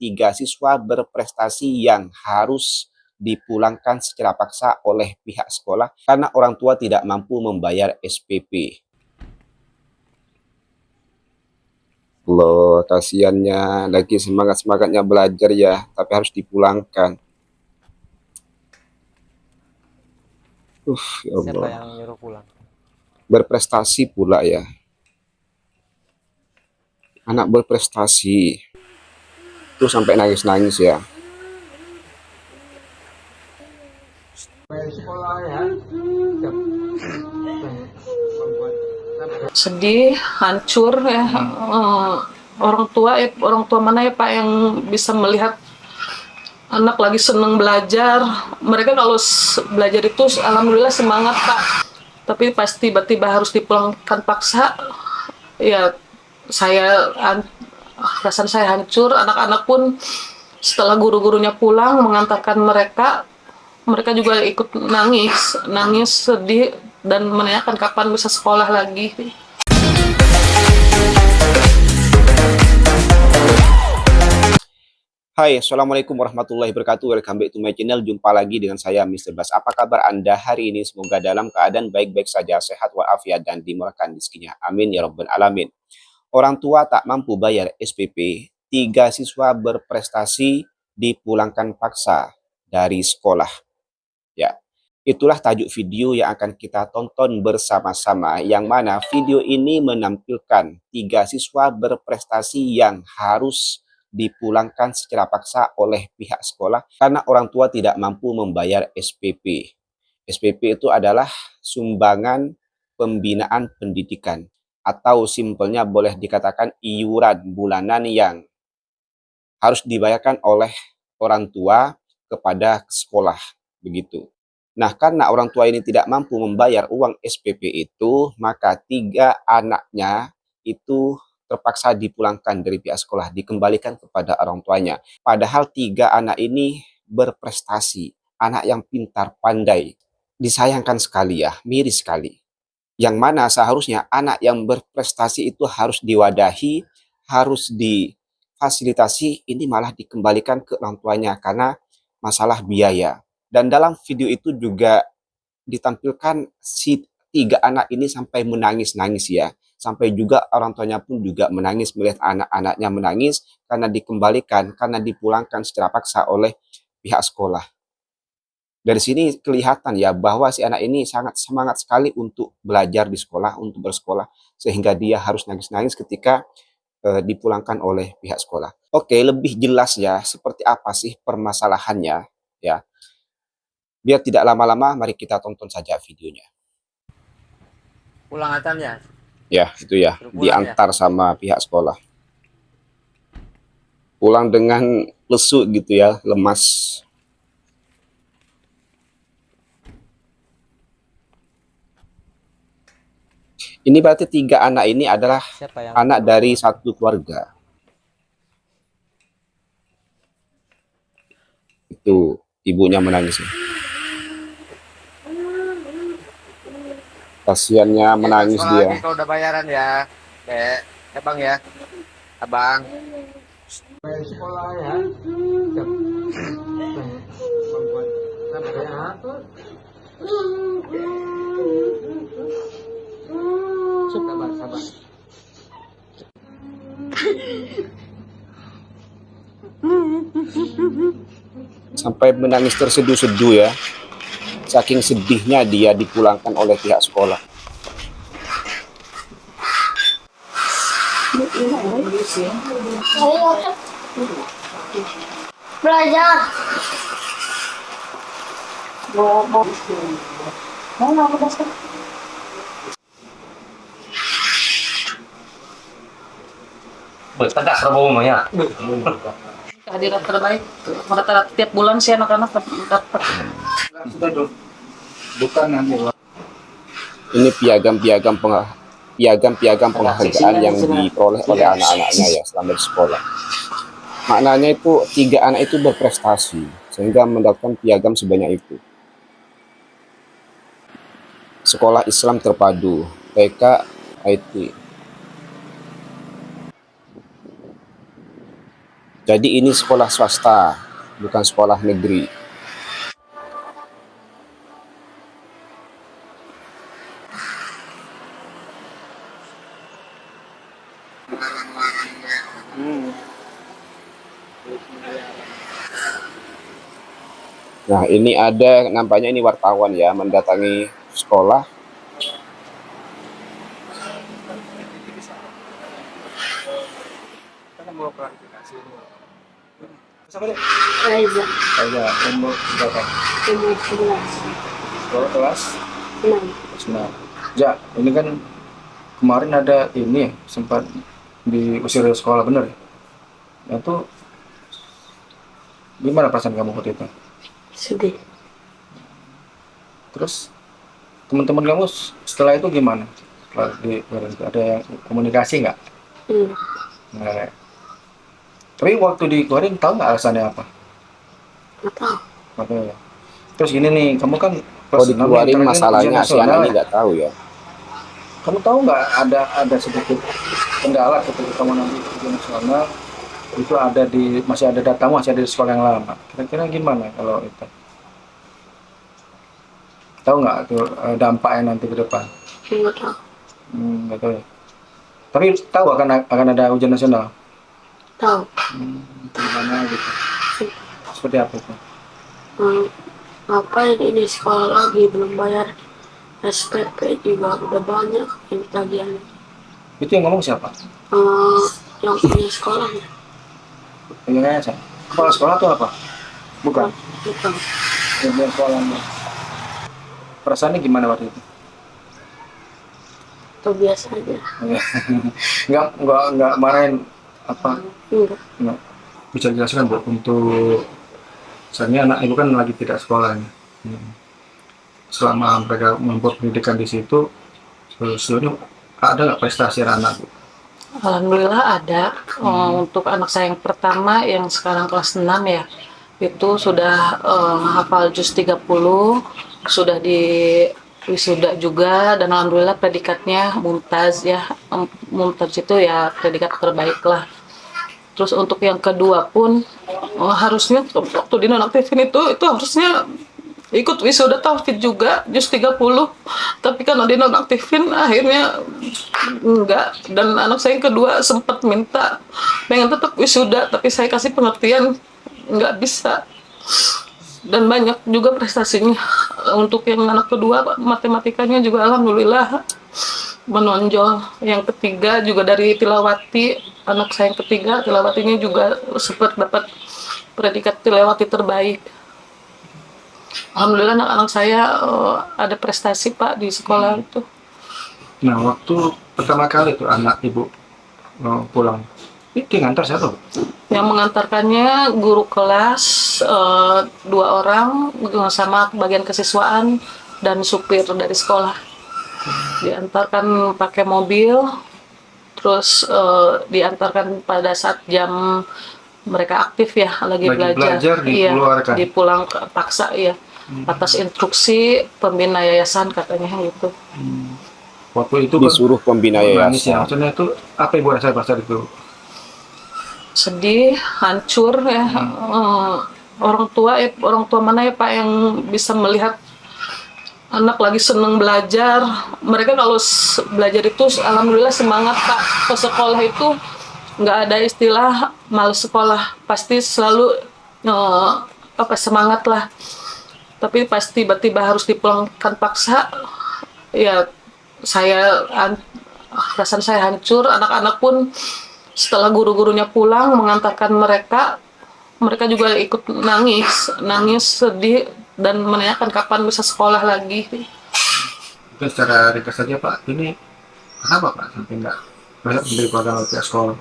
3 siswa berprestasi yang harus dipulangkan secara paksa oleh pihak sekolah karena orang tua tidak mampu membayar SPP. Loh, kasihannya lagi semangat-semangatnya belajar ya, tapi harus dipulangkan. Ya Siapa Allah. yang nyuruh pulang? Berprestasi pula ya. Anak berprestasi. Tuh sampai nangis-nangis ya. Sedih, hancur ya. Orang tua mana ya Pak yang bisa melihat anak lagi seneng belajar. Mereka kalau belajar itu alhamdulillah semangat Pak. Tapi pas tiba-tiba harus dipulangkan paksa, ya saya perasaan saya hancur. Anak-anak pun setelah guru-gurunya pulang mengantarkan mereka, mereka juga ikut nangis sedih dan menanyakan kapan bisa sekolah lagi. Hai, Assalamualaikum warahmatullahi wabarakatuh. Welcome back to my channel. Jumpa lagi dengan saya, Mr. Bas. Apa kabar Anda hari ini? Semoga dalam keadaan baik-baik saja, sehat walafiat, dan dimurahkan rezekinya. Amin ya rabbal alamin. Orang tua tak mampu bayar SPP, 3 siswa berprestasi dipulangkan paksa dari sekolah. Ya, itulah tajuk video yang akan kita tonton bersama-sama, yang mana video ini menampilkan 3 siswa berprestasi yang harus dipulangkan secara paksa oleh pihak sekolah karena orang tua tidak mampu membayar SPP. SPP itu adalah sumbangan pembinaan pendidikan, atau simpelnya boleh dikatakan iuran bulanan yang harus dibayarkan oleh orang tua kepada sekolah, begitu. Nah, karena orang tua ini tidak mampu membayar uang SPP itu, maka 3 anaknya itu terpaksa dipulangkan dari pihak sekolah, dikembalikan kepada orang tuanya. Padahal 3 anak ini berprestasi, anak yang pintar, pandai. Disayangkan sekali ya, miris sekali. Yang mana seharusnya anak yang berprestasi itu harus diwadahi, harus difasilitasi, ini malah dikembalikan ke orang tuanya karena masalah biaya. Dan dalam video itu juga ditampilkan si 3 anak ini sampai menangis-nangis ya. Sampai juga orang tuanya pun juga menangis melihat anak-anaknya menangis karena dikembalikan, karena dipulangkan secara paksa oleh pihak sekolah. Dari sini kelihatan ya bahwa si anak ini sangat semangat sekali untuk belajar di sekolah, untuk bersekolah, sehingga dia harus nangis-nangis ketika dipulangkan oleh pihak sekolah. Oke, lebih jelas ya seperti apa sih permasalahannya ya. Biar tidak lama-lama, mari kita tonton saja videonya. Pulangatan ya? Ya, itu ya, diantar sama pihak sekolah. Pulang dengan lesu gitu ya, lemas. Ini berarti 3 anak ini adalah anak dari satu keluarga. Itu ibunya menangis. Kasiannya menangis dia. Kalau udah bayaran ya, Dek. Ya Bang ya, Abang. Sekolah ya. Sabar. Sampai menangis terseduh-seduh ya. Saking sedihnya dia dipulangkan oleh pihak sekolah. Belajar. Bertegas Prabowo ya. Kehadiran terbaik rata-rata tiap bulan sih anak-anak dapat. Bukan nanti. Ini piagam-piagam penghargaan yang diperoleh oleh anak-anaknya ya selama di sekolah. Maknanya itu 3 anak itu berprestasi sehingga mendapatkan piagam sebanyak itu. Sekolah Islam Terpadu, TK, IT. Jadi ini sekolah swasta, bukan sekolah negeri. Nah, ini ada nampaknya ini wartawan ya mendatangi sekolah. Reza, Saya umur berapa? umur 11. Sekolah kelas 6. 9. Ja, ini kan kemarin ada ini sempat diusir dari sekolah, bener ya? Itu gimana perasaan kamu waktu itu? Sedih. Terus teman-teman kamu setelah itu gimana? Setelah ada yang komunikasi nggak? Hmm. Nggak. Tapi waktu dikeluarin tahu nggak alasannya apa? Nggak tahu. Makanya. Terus gini nih, kamu kan Kalau kelas 6 dikeluarin nih, ujian masalahnya si nasional anak ini ya. nggak tahu ya. Kamu tahu nggak ada sedikit kendala ketika kamu nanti ujian nasional itu masih ada datamu masih ada di sekolah yang lama. Kira-kira gimana kalau itu? Tahu nggak tuh dampaknya nanti ke depan? Nggak tahu. Nggak tahu ya. Tapi tahu akan ada ujian nasional. Tahu. Gimana gitu? Seperti apa itu? Ngapain ini sekolah lagi belum bayar SPP juga udah banyak ini tagihan. Itu yang ngomong siapa? Yang punya sekolahnya. Yang saya. Kepala sekolah tuh apa? Bukan. Bukan. Yang punya sekolahnya. Perasaannya gimana waktu itu? Itu biasa aja. nggak marahin apa? Enggak. Bisa dijelaskan Bu untuk misalnya anak ibu kan lagi tidak sekolah nih. Selama mereka membuat pendidikan di situ, sejauh ini ada nggak prestasi anak Bu? Alhamdulillah ada. Untuk anak saya yang pertama yang sekarang kelas 6 ya, itu sudah hafal juz 30, sudah di wisuda juga, dan alhamdulillah predikatnya mumtaz ya. Mumtaz itu ya predikat terbaik lah. Terus untuk yang kedua pun harusnya waktu dinonaktifin itu harusnya ikut wisuda tahfidz juga juz 30, tapi karena dinonaktifin akhirnya enggak. Dan anak saya yang kedua sempat minta pengen tetap wisuda, tapi saya kasih pengertian nggak bisa. Dan banyak juga prestasinya. Untuk yang anak kedua matematikanya juga alhamdulillah menonjol. Yang ketiga juga dari Tilawati, anak saya yang ketiga Tilawatinya juga sempat dapat predikat Tilawati terbaik. Alhamdulillah anak-anak saya ada prestasi Pak di sekolah itu. Nah, waktu pertama kali tuh anak ibu pulang, itu ngantar siapa? Yang mengantarkannya guru kelas 2 orang sama bagian kesiswaan dan supir dari sekolah. Diantarkan pakai mobil, terus diantarkan pada saat jam mereka aktif ya, lagi belajar dikeluarkan. dipulang paksa ya, atas instruksi pembina yayasan katanya gitu. Waktu itu Disuruh pembina nangis ya. yayasan. Maksudnya itu apa ibu rasa pas saat itu? Sedih, hancur ya. Orang tua mana ya Pak yang bisa melihat anak lagi seneng belajar. Mereka kalau belajar itu alhamdulillah semangat Pak. Ke sekolah itu nggak ada istilah males sekolah, pasti selalu semangat lah. Tapi pasti tiba-tiba harus dipulangkan paksa ya, perasaan saya hancur. Anak-anak pun setelah guru-gurunya pulang mengantarkan mereka juga ikut nangis sedih dan menanyakan kapan bisa sekolah lagi. Mungkin secara ringkas saja Pak, ini kenapa Pak sampai nggak banyak menjadi program pihak sekolah?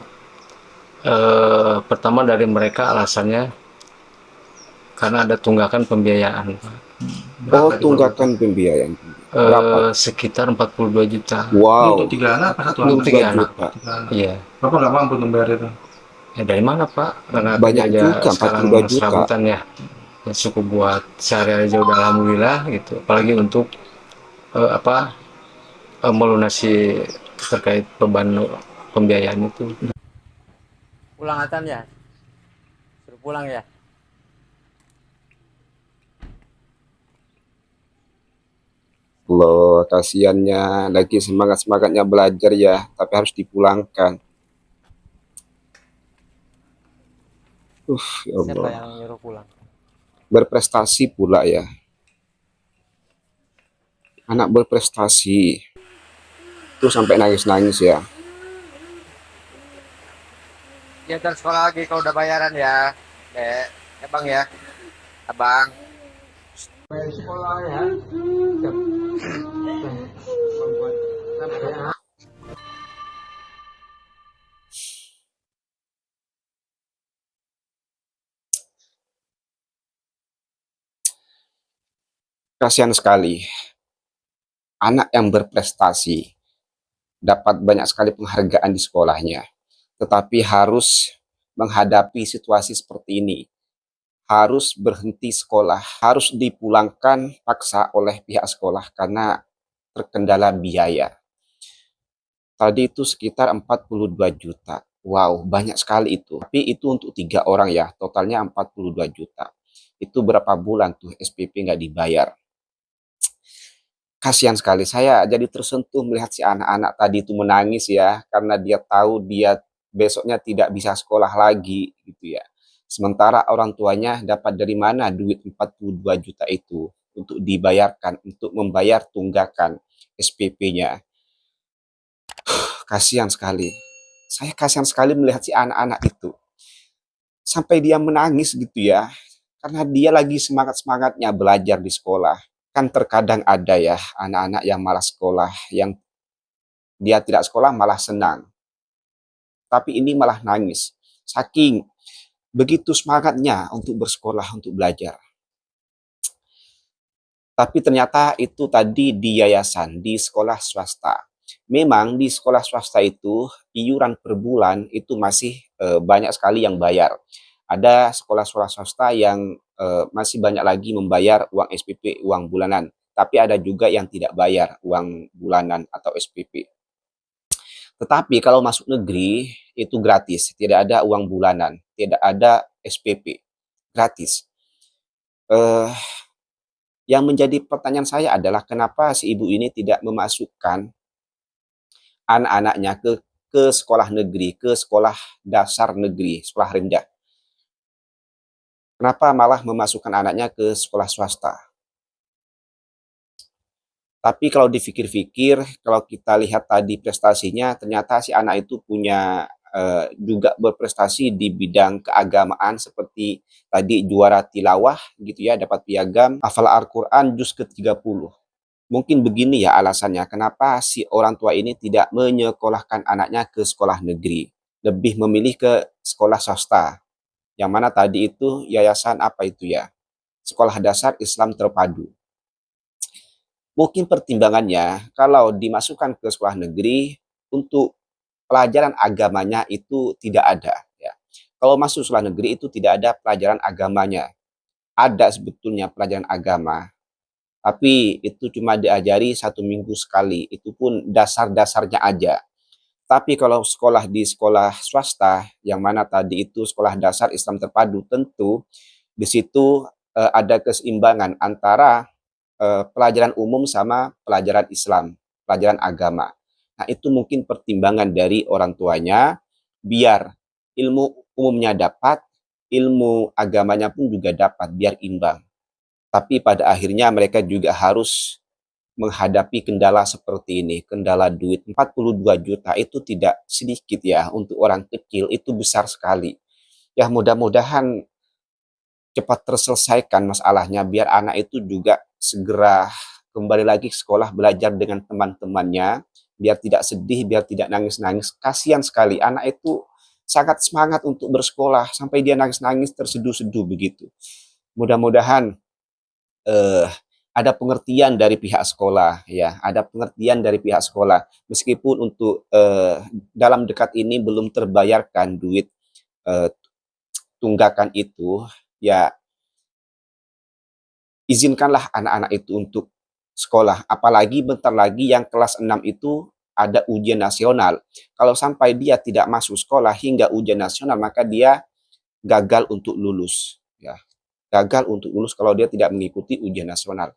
Pertama dari mereka alasannya karena ada tunggakan pembiayaan. Oh, tunggakan pembiayaan. Berapa? Sekitar 42 juta. Wow. Untuk 3 anak apa 1 Untuk anak? 3 2 anak. juta. Iya. Bapak nggak mampu membayar itu? Ya dari mana Pak? Karena Banyak kerja juga, sekarang 42 juta. serabutan ya. Ya cukup buat sehari-hari aja udah alhamdulillah gitu. Apalagi untuk melunasi terkait beban pembiayaan itu. Ulangatan ya. nyuruh pulang ya. Loh, kasihannya lagi semangat-semangatnya belajar ya, tapi harus dipulangkan. Ya Siapa Allah. yang nyuruh pulang? Berprestasi pula ya. Anak berprestasi. Terus sampai nangis-nangis ya. Ya ntar sekolah lagi kalau udah bayaran ya. Dek, ya bang ya. Abang. Bayar sekolah ya. Kasihan sekali. Anak yang berprestasi dapat banyak sekali penghargaan di sekolahnya. Tetapi harus menghadapi situasi seperti ini. Harus berhenti sekolah, harus dipulangkan paksa oleh pihak sekolah karena terkendala biaya. Tadi itu sekitar 42 juta. Wow, banyak sekali itu. Tapi itu untuk 3 orang ya, totalnya 42 juta. Itu berapa bulan tuh SPP nggak dibayar. Kasihan sekali, saya jadi tersentuh melihat si anak-anak tadi itu menangis ya, karena dia tahu dia besoknya tidak bisa sekolah lagi gitu ya. Sementara orang tuanya dapat dari mana duit 42 juta itu untuk dibayarkan, untuk membayar tunggakan SPP-nya. Kasihan sekali. Saya kasihan sekali melihat si anak-anak itu. Sampai dia menangis gitu ya, karena dia lagi semangat-semangatnya belajar di sekolah. Kan terkadang ada ya anak-anak yang malas sekolah, yang dia tidak sekolah malah senang. Tapi ini malah nangis. Saking begitu semangatnya untuk bersekolah, untuk belajar. Tapi ternyata itu tadi di yayasan, di sekolah swasta. Memang di sekolah swasta itu iuran per bulan itu masih banyak sekali yang bayar. Ada sekolah-sekolah swasta yang masih banyak lagi membayar uang SPP, uang bulanan. Tapi ada juga yang tidak bayar uang bulanan atau SPP. Tetapi kalau masuk negeri itu gratis, tidak ada uang bulanan, tidak ada SPP, gratis. Eh, yang menjadi pertanyaan saya adalah kenapa si ibu ini tidak memasukkan anak-anaknya ke sekolah negeri, ke sekolah dasar negeri, sekolah rendah. Kenapa malah memasukkan anaknya ke sekolah swasta? Tapi kalau dipikir-pikir, kalau kita lihat tadi prestasinya, ternyata si anak itu punya juga berprestasi di bidang keagamaan seperti tadi juara tilawah gitu ya, dapat piagam, hafal Al-Quran juz ke-30. Mungkin begini ya alasannya, kenapa si orang tua ini tidak menyekolahkan anaknya ke sekolah negeri, lebih memilih ke sekolah swasta, yang mana tadi itu yayasan apa itu ya, Sekolah Dasar Islam Terpadu. Mungkin pertimbangannya kalau dimasukkan ke sekolah negeri untuk pelajaran agamanya itu tidak ada ya. Kalau masuk sekolah negeri itu tidak ada pelajaran agamanya. Ada sebetulnya pelajaran agama, tapi itu cuma diajari 1 minggu sekali. Itu pun dasar-dasarnya aja. Tapi kalau sekolah di sekolah swasta, yang mana tadi itu sekolah dasar Islam terpadu, tentu di situ ada keseimbangan antara pelajaran umum sama pelajaran Islam, pelajaran agama. Nah, itu mungkin pertimbangan dari orang tuanya biar ilmu umumnya dapat, ilmu agamanya pun juga dapat, biar imbang. Tapi pada akhirnya mereka juga harus menghadapi kendala seperti ini, kendala duit 42 juta itu tidak sedikit ya, untuk orang kecil itu besar sekali. Ya mudah-mudahan cepat terselesaikan masalahnya biar anak itu juga segera kembali lagi ke sekolah belajar dengan teman-temannya, biar tidak sedih, biar tidak nangis-nangis. Kasihan sekali anak itu sangat semangat untuk bersekolah sampai dia nangis-nangis terseduh-seduh begitu. Mudah-mudahan eh, ada pengertian dari pihak sekolah ya, ada pengertian dari pihak sekolah meskipun untuk dalam dekat ini belum terbayarkan duit eh, tunggakan itu ya, izinkanlah anak-anak itu untuk sekolah, apalagi bentar lagi yang kelas 6 itu ada ujian nasional. Kalau sampai dia tidak masuk sekolah hingga ujian nasional, maka dia gagal untuk lulus, ya. Gagal untuk lulus kalau dia tidak mengikuti ujian nasional.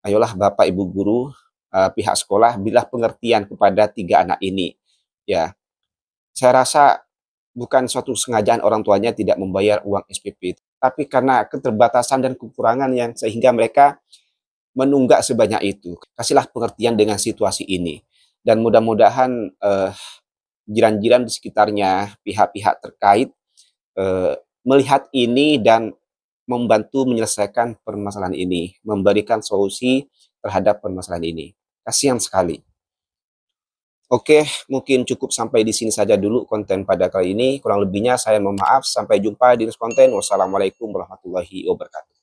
Ayolah Bapak Ibu guru, pihak sekolah, berilah pengertian kepada 3 anak ini, ya. Saya rasa bukan suatu sengajaan orang tuanya tidak membayar uang SPP, tapi karena keterbatasan dan kekurangan yang sehingga mereka menunggak sebanyak itu. Kasihlah pengertian dengan situasi ini. Dan mudah-mudahan jiran-jiran di sekitarnya, pihak-pihak terkait melihat ini dan membantu menyelesaikan permasalahan ini, memberikan solusi terhadap permasalahan ini. Kasihan sekali. Oke, mungkin cukup sampai di sini saja dulu konten pada kali ini. Kurang lebihnya saya mohon maaf. Sampai jumpa di next konten. Wassalamualaikum warahmatullahi wabarakatuh.